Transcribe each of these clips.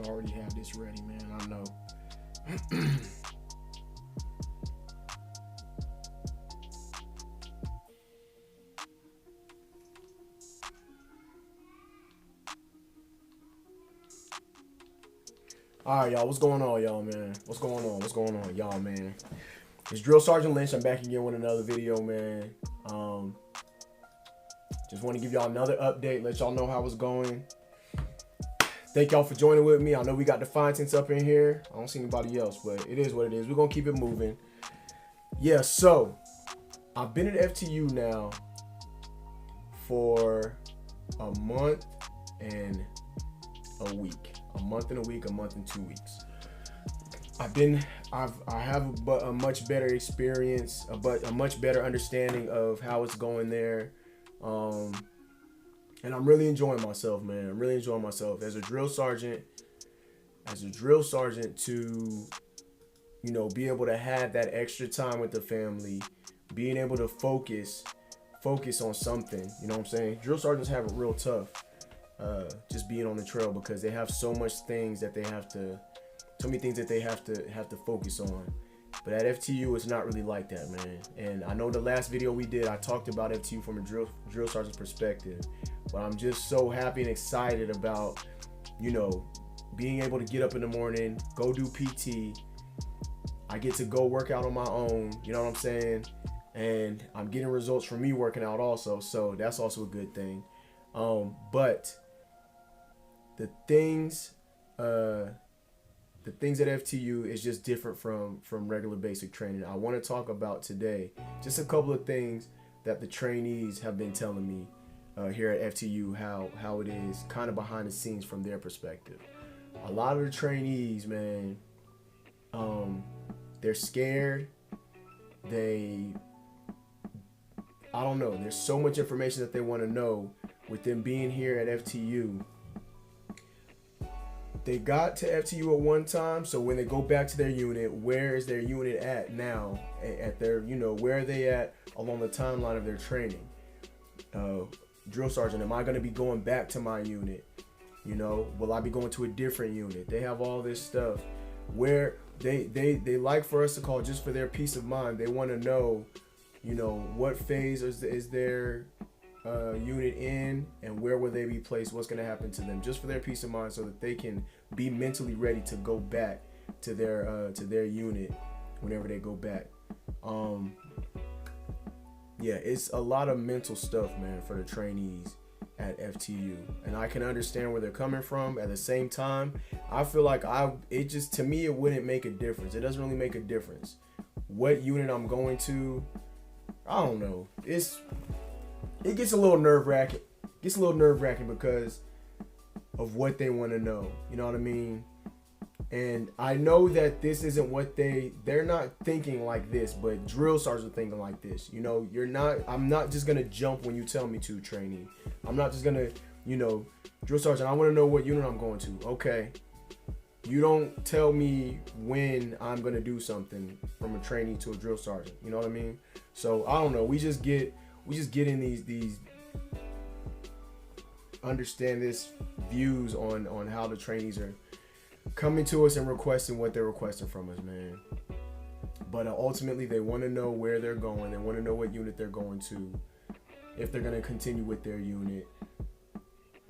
already have this ready, man. I know. All right, y'all. What's going on, y'all, man? What's going on? What's going on, y'all, man? It's Drill Sergeant Lynch. I'm back again with another video, man. Just want to give y'all another update, let y'all know how it's going. Thank y'all for joining with me. I know we got the fine tints up in here. I don't see anybody else, but it is what it is. We're going to keep it moving. Yeah, so I've been at FTU now for a month and a week. A month and a week, a month and 2 weeks. I have a much better experience, but a much better understanding of how it's going there. And I'm really enjoying myself, man. I'm really enjoying myself as a drill sergeant. To, you know, be able to have that extra time with the family, being able to focus on something. You know what I'm saying? Drill sergeants have it real tough, just being on the trail, because they have so many things that they have to focus on. But at FTU, it's not really like that, man. And I know the last video we did, I talked about FTU from a drill sergeant's perspective. But I'm just so happy and excited about, you know, being able to get up in the morning, go do PT. I get to go work out on my own, you know what I'm saying? And I'm getting results from me working out also, so that's also a good thing. But the things at FTU is just different from regular basic training. I want to talk about today just a couple of things that the trainees have been telling me here at FTU, how it is kind of behind the scenes from their perspective. A lot of the trainees, man, they're scared. I don't know. There's so much information that they want to know with them being here at FTU. They got to FTU at one time, so when they go back to their unit, where is their unit at now? At their, you know, where are they at along the timeline of their training? Drill sergeant, am I going to be going back to my unit? You know, will I be going to a different unit? They have all this stuff where they like for us to call just for their peace of mind. They want to know, you know, what phase is their unit in, and where will they be placed, what's going to happen to them, just for their peace of mind, so that they can be mentally ready to go back to their unit whenever they go back. Yeah, it's a lot of mental stuff, man, for the trainees at FTU, and I can understand where they're coming from. At the same time, I feel like to me, it wouldn't make a difference. It doesn't really make a difference what unit I'm going to. I don't know. It gets a little nerve-wracking. Because of what they want to know. You know what I mean? And I know that this isn't what they're not thinking like this, but drill sergeants are thinking like this. You know, I'm not just going to jump when you tell me to, trainee. I'm not just going to, you know, drill sergeant, I want to know what unit I'm going to. Okay. You don't tell me when I'm going to do something from a trainee to a drill sergeant. You know what I mean? So, I don't know. We just get in these understand this views on how the trainees are coming to us and requesting what they're requesting from us, man. But ultimately, they want to know where they're going. They want to know what unit they're going to, if they're going to continue with their unit.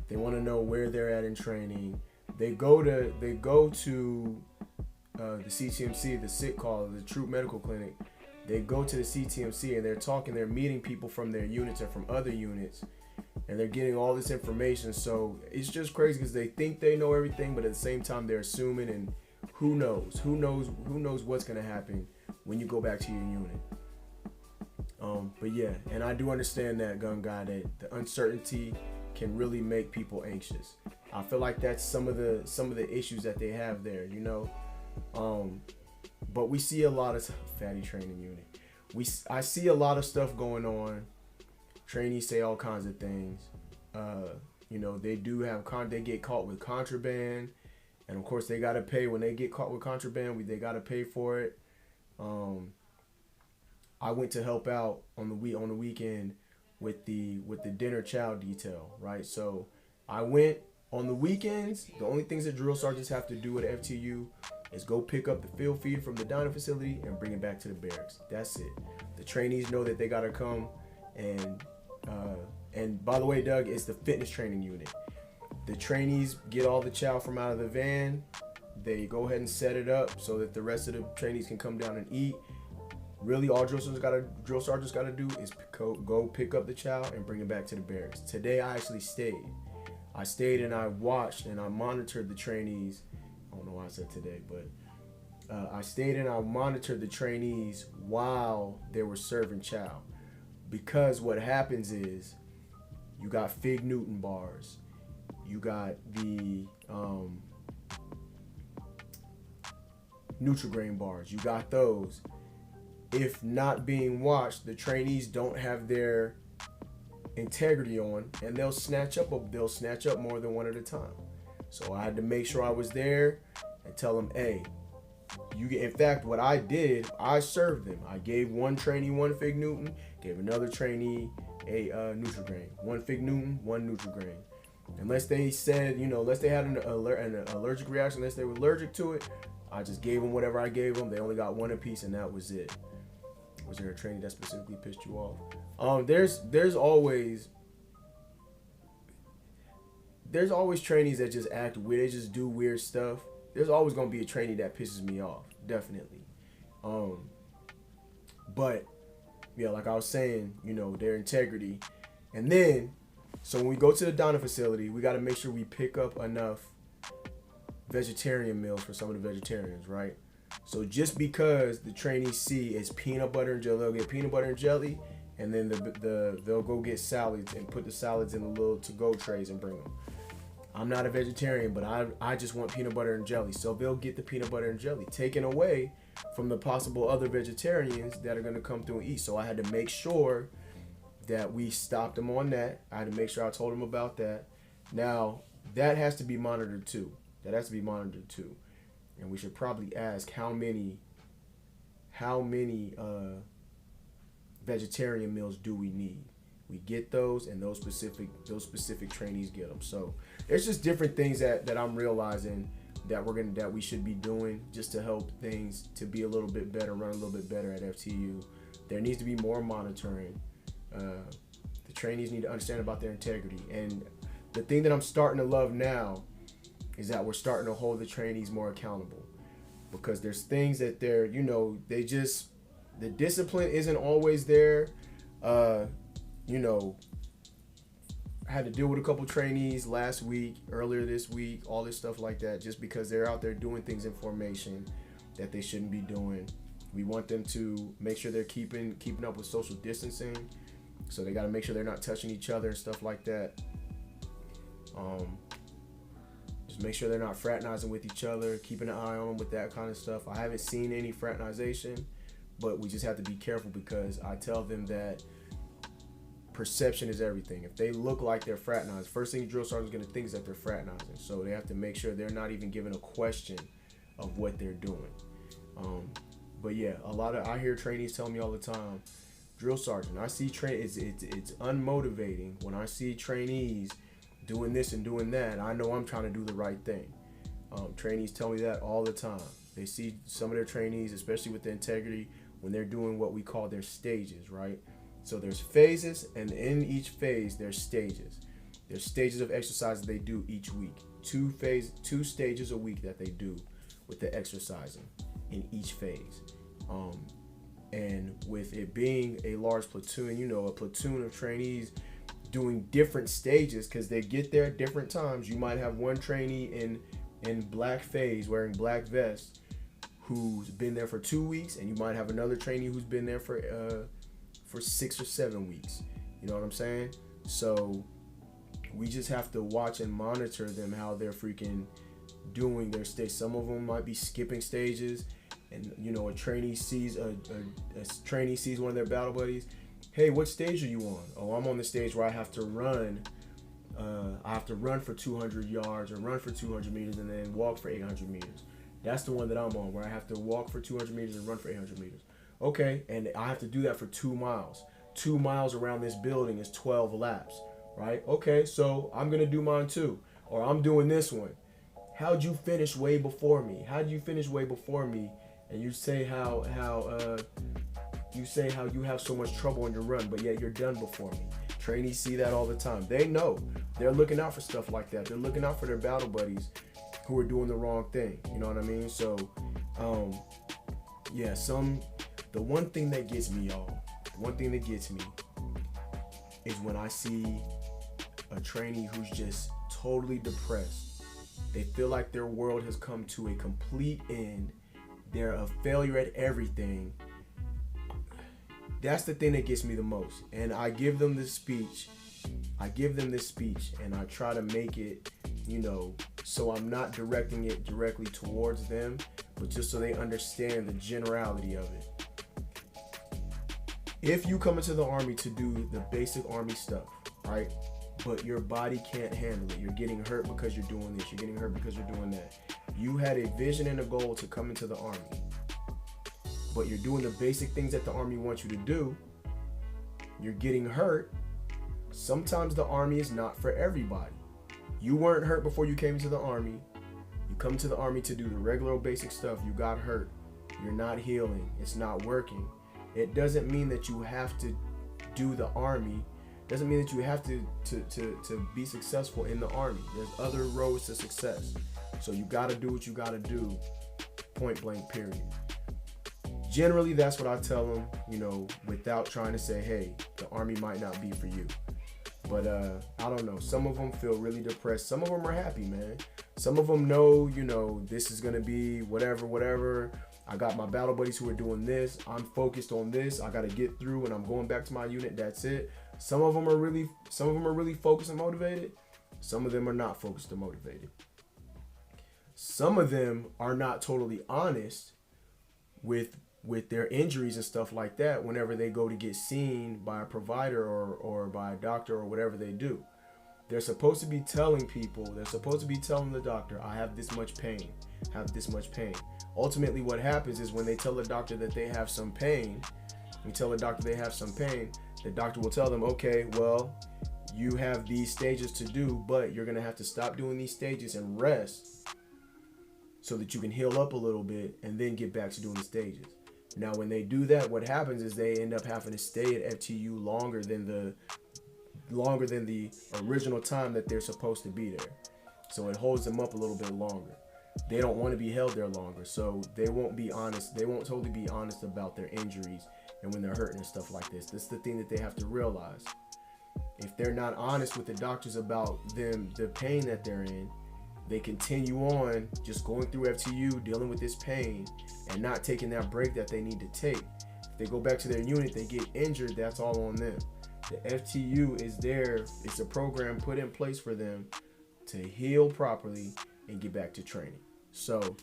They want to know where they're at in training. They go to the CTMC, the SIT call, the Troop Medical Clinic. They go to the CTMC and they're meeting people from their units and from other units, and they're getting all this information. So it's just crazy because they think they know everything, but at the same time they're assuming, and who knows what's gonna happen when you go back to your unit. But yeah, and I do understand that, gun guy, that the uncertainty can really make people anxious. I feel like that's some of the issues that they have there, you know. But we see a lot of fatty training unit. I see a lot of stuff going on. Trainees say all kinds of things. You know, they get caught with contraband, and of course they gotta pay when they get caught with contraband. They gotta pay for it. I went to help out on the weekend with the dinner child detail, right? So I went On the weekends, the only things that drill sergeants have to do at FTU is go pick up the field feed from the dining facility and bring it back to the barracks. That's it. The trainees know that they gotta come and by the way, Doug, it's the fitness training unit. The trainees get all the chow from out of the van. They go ahead and set it up so that the rest of the trainees can come down and eat. Really, all drill sergeants gotta do is go pick up the chow and bring it back to the barracks. Today, I actually stayed. I stayed and I watched and I monitored the trainees. I don't know why I said today, but I stayed and I monitored the trainees while they were serving chow. Because what happens is, you got Fig Newton bars, you got the Nutri-Grain bars, you got those. If not being watched, the trainees don't have their integrity on, and they'll snatch up more than one at a time. So I had to make sure I was there and tell them, hey, you get. In fact, what I did, I served them. I gave one trainee one Fig Newton, gave another trainee a Nutri-Grain. One Fig Newton, one Nutri-Grain. Unless they said, unless they had an allergic reaction, unless they were allergic to it, I just gave them whatever I gave them. They only got one apiece, and that was it. Was there a trainee that specifically pissed you off? There's always trainees that just act weird. They just do weird stuff. There's always gonna be a trainee that pisses me off, definitely. But yeah, like I was saying, their integrity. And then, so when we go to the dining facility, we got to make sure we pick up enough vegetarian meals for some of the vegetarians, right? So just because the trainees see is peanut butter and jelly, they'll get peanut butter and jelly, and then they'll go get salads and put the salads in the little to-go trays and bring them. I'm not a vegetarian, but I just want peanut butter and jelly. So they'll get the peanut butter and jelly, taken away from the possible other vegetarians that are going to come through and eat. So I had to make sure that we stopped them on that. I had to make sure I told them about that. Now, that has to be monitored too. And we should probably ask how many vegetarian meals do we need? We get those, and those specific trainees get them. So there's just different things that I'm realizing that we should be doing just to help things to be a little bit better, run a little bit better at FTU. There needs to be more monitoring. The trainees need to understand about their integrity. And the thing that I'm starting to love now is that we're starting to hold the trainees more accountable, because there's things that they're, the discipline isn't always there. I had to deal with a couple trainees earlier this week, all this stuff like that, just because they're out there doing things in formation that they shouldn't be doing. We want them to make sure they're keeping up with social distancing, so they got to make sure they're not touching each other and stuff like that. Just make sure they're not fraternizing with each other, keeping an eye on them with that kind of stuff. I haven't seen any fraternization, but we just have to be careful, because I tell them that perception is everything. If they look like they're fraternized, first thing drill sergeant's going to think is that they're fraternizing. So they have to make sure they're not even given a question of what they're doing. But yeah, I hear trainees tell me all the time, drill sergeant, I see it's unmotivating when I see trainees doing this and doing that. I know I'm trying to do the right thing. Trainees tell me that all the time. They see some of their trainees, especially with the integrity, when they're doing what we call their stages, right? So there's phases, and in each phase there's stages. There's stages of exercises they do each week. Two stages a week that they do with the exercising in each phase. And with it being a large platoon, a platoon of trainees doing different stages, because they get there at different times. You might have one trainee in black phase wearing black vest who's been there for 2 weeks, and you might have another trainee who's been there for 6 or 7 weeks. You know what I'm saying? So we just have to watch and monitor them, how they're freaking doing their stage. Some of them might be skipping stages, and a trainee sees one of their battle buddies. Hey, what stage are you on? Oh, I'm on the stage where I have to run. I have to run for 200 yards or run for 200 meters and then walk for 800 meters. That's the one that I'm on, where I have to walk for 200 meters and run for 800 meters. Okay, and I have to do that for 2 miles. 2 miles around this building is 12 laps, right? Okay, so I'm going to do mine too. or I'm doing this one. How'd you finish way before me? How'd you finish way before me? And you say how you have so much trouble on your run, but yet you're done before me. Trainees see that all the time. They know. They're looking out for stuff like that. They're looking out for their battle buddies who are doing the wrong thing. You know what I mean? So, the one thing that gets me, y'all, is when I see a trainee who's just totally depressed. They feel like their world has come to a complete end. They're a failure at everything. That's the thing that gets me the most. And I give them this speech. And I try to make it, so I'm not directing it directly towards them, but just so they understand the generality of it. If you come into the Army to do the basic Army stuff, right? But your body can't handle it. You're getting hurt because you're doing this. You're getting hurt because you're doing that. You had a vision and a goal to come into the Army, but you're doing the basic things that the Army wants you to do. You're getting hurt. Sometimes the Army is not for everybody. You weren't hurt before you came into the Army. You come to the Army to do the regular basic stuff. You got hurt. You're not healing. It's not working. It doesn't mean that you have to do the Army. Doesn't mean that you have to be successful in the Army. There's other roads to success. So you got to do what you got to do. Point blank, period. Generally, that's what I tell them, without trying to say, hey, the Army might not be for you. But I don't know. Some of them feel really depressed. Some of them are happy, man. Some of them know, this is going to be whatever. I got my battle buddies who are doing this. I'm focused on this. I got to get through and I'm going back to my unit. That's it. Some of them are really focused and motivated. Some of them are not focused and motivated. Some of them are not totally honest with their injuries and stuff like that whenever they go to get seen by a provider or by a doctor or whatever they do. They're supposed to be telling the doctor, I have this much pain, Ultimately, what happens is when they tell the doctor that they have some pain, the doctor will tell them, okay, well, you have these stages to do, but you're going to have to stop doing these stages and rest so that you can heal up a little bit and then get back to doing the stages. Now, when they do that, what happens is they end up having to stay at FTU longer than the original time that they're supposed to be there. So it holds them up a little bit longer. They don't want to be held there longer, so they won't be honest. They won't totally be honest about their injuries and when they're hurting and stuff like this. That's the thing that they have to realize. If they're not honest with the doctors about the pain that they're in, they continue on just going through FTU, dealing with this pain, and not taking that break that they need to take. If they go back to their unit, they get injured, that's all on them. The FTU is there. It's a program put in place for them to heal properly and get back to training. So,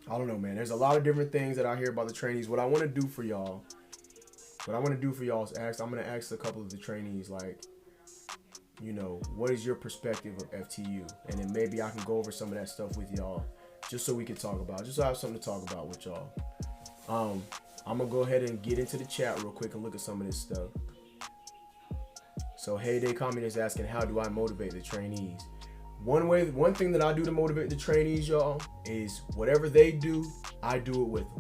I don't know, man. There's a lot of different things that I hear about the trainees. What I want to do for y'all is I'm going to ask a couple of the trainees, like, what is your perspective of FTU? And then maybe I can go over some of that stuff with y'all just so we can talk about it, just so I have something to talk about with y'all. I'm going to go ahead and get into the chat real quick and look at some of this stuff. So, Heyday Comment is asking, how do I motivate the trainees? One thing that I do to motivate the trainees, y'all, is whatever they do, I do it with them.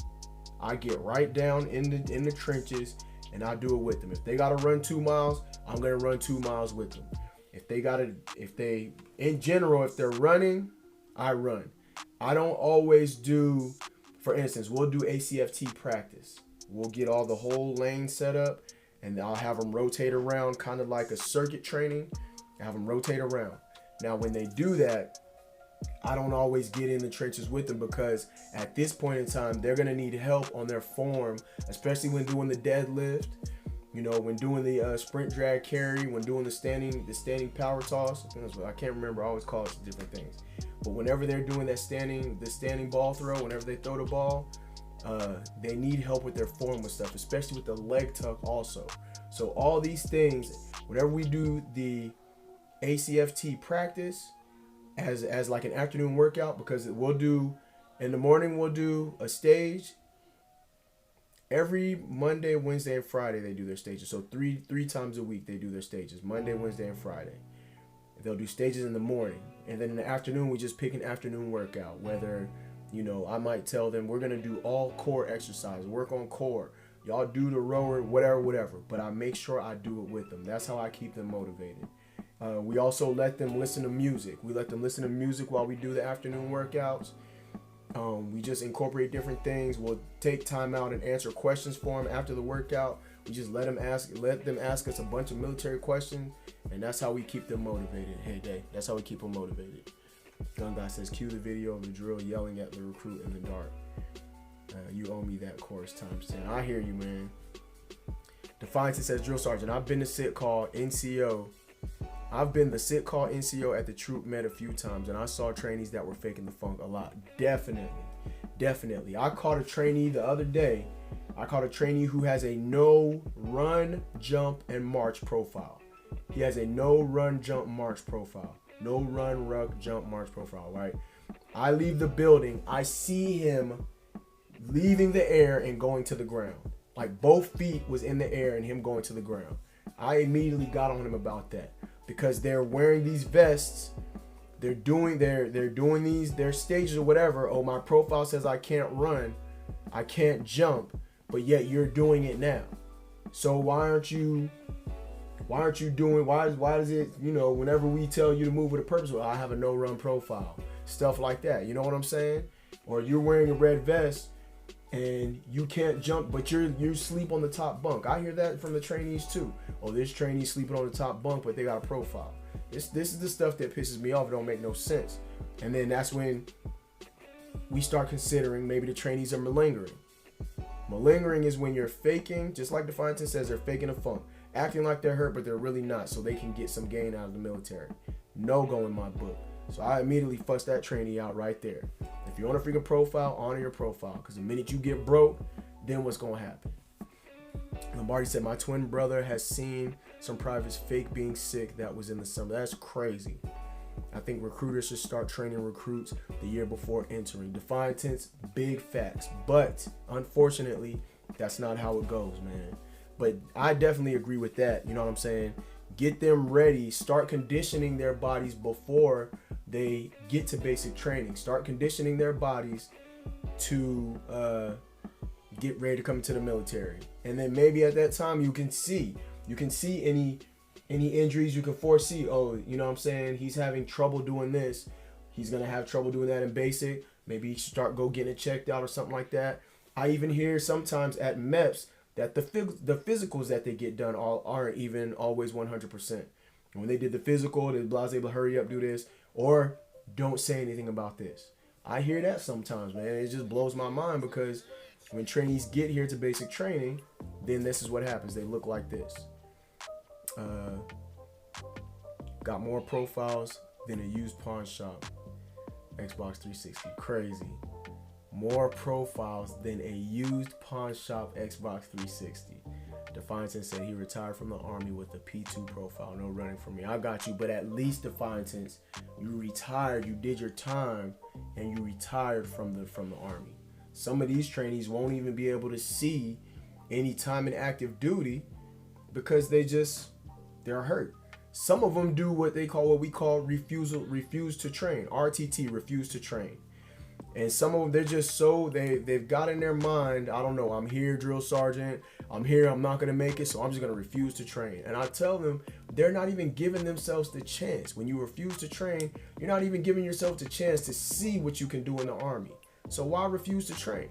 I get right down in the trenches and I do it with them. If they got to run 2 miles, I'm going to run 2 miles with them. If they're running, I run. I don't always do, for instance, we'll do ACFT practice. We'll get all the whole lane set up and I'll have them rotate around, kind of like a circuit training. I have them rotate around. Now, when they do that, I don't always get in the trenches with them because at this point in time, they're going to need help on their form, especially when doing the deadlift, when doing the sprint drag carry, when doing the standing power toss. I can't remember. I always call it different things. But whenever they're doing the standing ball throw, whenever they throw the ball, they need help with their form with stuff, especially with the leg tuck also. So all these things, whenever we do the ACFT practice as like an afternoon workout, because we'll do in the morning, we'll do a stage. Every Monday, Wednesday, and Friday they do their stages. So three times a week they do their stages, Monday, Wednesday, and Friday. They'll do stages in the morning, and then in the afternoon we just pick an afternoon workout. Whether, you know, I might tell them we're gonna do all core exercise, work on core. Y'all do the rower, whatever. But I make sure I do it with them. That's how I keep them motivated. We also let them listen to music. We let them listen to music while we do the afternoon workouts. We just incorporate different things. We'll take time out and answer questions for them after the workout. We just let them ask us a bunch of military questions, and that's how we keep them motivated. Hey, Day, that's how we keep them motivated. Gun Guy says, cue the video of the drill yelling at the recruit in the dark. You owe me that course times 10. I hear you, man. Defiance says, Drill Sergeant, I've been the sit call NCO. I've been the sit call NCO at the troop med a few times, and I saw trainees that were faking the funk a lot. Definitely. I caught a trainee the other day. I caught a trainee who has a no run, jump, and march profile. He has a no run, jump, march profile. No run, ruck, jump, march profile, right? I leave the building. I see him leaving the air and going to the ground. Like both feet was in the air and him going to the ground. I immediately got on him about that because they're wearing these vests. They're doing their stages or whatever. Oh, my profile says I can't run, I can't jump, but yet you're doing it now. So why aren't you doing, why does it, you know, whenever we tell you to move with a purpose, well, I have a no run profile, stuff like that. You know what I'm saying? Or you're wearing a red vest and you can't jump, but you sleep on the top bunk. I hear that from the trainees too. Oh, this trainee sleeping on the top bunk, but they got a profile. This is the stuff that pisses me off. It don't make no sense. And then that's when we start considering maybe the trainees are malingering. Malingering is when you're faking, just like Defiant says, they're faking a funk, acting like they're hurt, but they're really not, so they can get some gain out of the military. No go in my book. So I immediately fuss that trainee out right there. If you're on a freaking profile, honor your profile, because the minute you get broke, then what's going to happen? Lombardi said, my twin brother has seen some privates fake being sick that was in the summer. That's crazy. I think recruiters should start training recruits the year before entering. Defiance, big facts. But unfortunately, that's not how it goes, man. But I definitely agree with that. You know what I'm saying? Get them ready. Start conditioning their bodies before they get to basic training. Start conditioning their bodies to get ready to come into the military. And then maybe at that time you can see any injuries you can foresee. Oh, you know what I'm saying? He's having trouble doing this. He's going to have trouble doing that in basic. Maybe you start getting it checked out or something like that. I even hear sometimes at MEPS that the physicals that they get done aren't even always 100%. When they did the physical, they was able to hurry up, do this, or don't say anything about this. I hear that sometimes, man. It just blows my mind because when trainees get here to basic training, then this is what happens. They look like this. Got more profiles than a used pawn shop. Xbox 360, crazy. More profiles than a used pawn shop Xbox 360. Defiance said he retired from the Army with a P2 profile. No running for me. I got you, but at least Defiance, you retired, you did your time, and you retired from the Army. Some of these trainees won't even be able to see any time in active duty because they're hurt. Some of them do what we call refuse to train. RTT, refuse to train. And some of them, they're just so, they've got in their mind, I don't know, I'm here, drill sergeant, I'm here, I'm not going to make it, so I'm just going to refuse to train. And I tell them, they're not even giving themselves the chance. When you refuse to train, you're not even giving yourself the chance to see what you can do in the Army. So why refuse to train?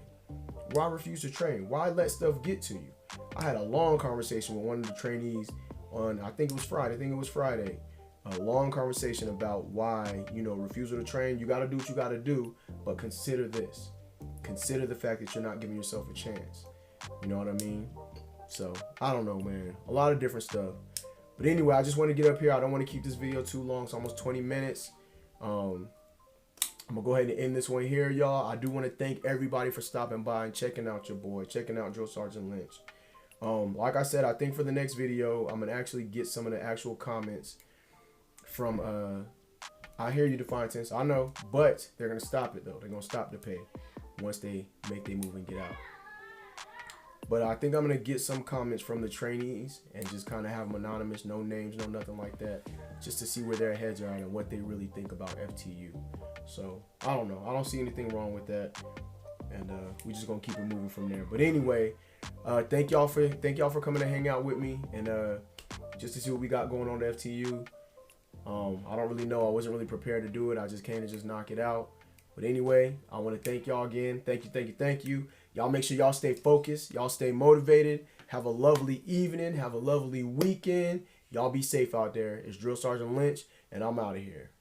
Why refuse to train? Why let stuff get to you? I had a long conversation with one of the trainees on, I think it was Friday. A long conversation about why, refusal to train. You got to do what you got to do, but consider this. Consider the fact that you're not giving yourself a chance. You know what I mean? So, I don't know, man. A lot of different stuff. But anyway, I just want to get up here. I don't want to keep this video too long. It's almost 20 minutes. I'm going to go ahead and end this one here, y'all. I do want to thank everybody for stopping by and checking out your boy, checking out Drill Sergeant Lynch. Like I said, I think for the next video, I'm going to actually get some of the actual comments from, I hear you, Defiance, I know, but they're going to stop it, though. They're going to stop the pay once they make their move and get out. But I think I'm gonna get some comments from the trainees and just kind of have them anonymous, no names, no nothing like that, just to see where their heads are at and what they really think about FTU. So I don't know. I don't see anything wrong with that, and we just gonna keep it moving from there. But anyway, thank y'all for coming to hang out with me and just to see what we got going on at FTU. I don't really know. I wasn't really prepared to do it. I just came to just knock it out. But anyway, I want to thank y'all again. Thank you. Y'all make sure y'all stay focused. Y'all stay motivated. Have a lovely evening. Have a lovely weekend. Y'all be safe out there. It's Drill Sergeant Lynch, and I'm out of here.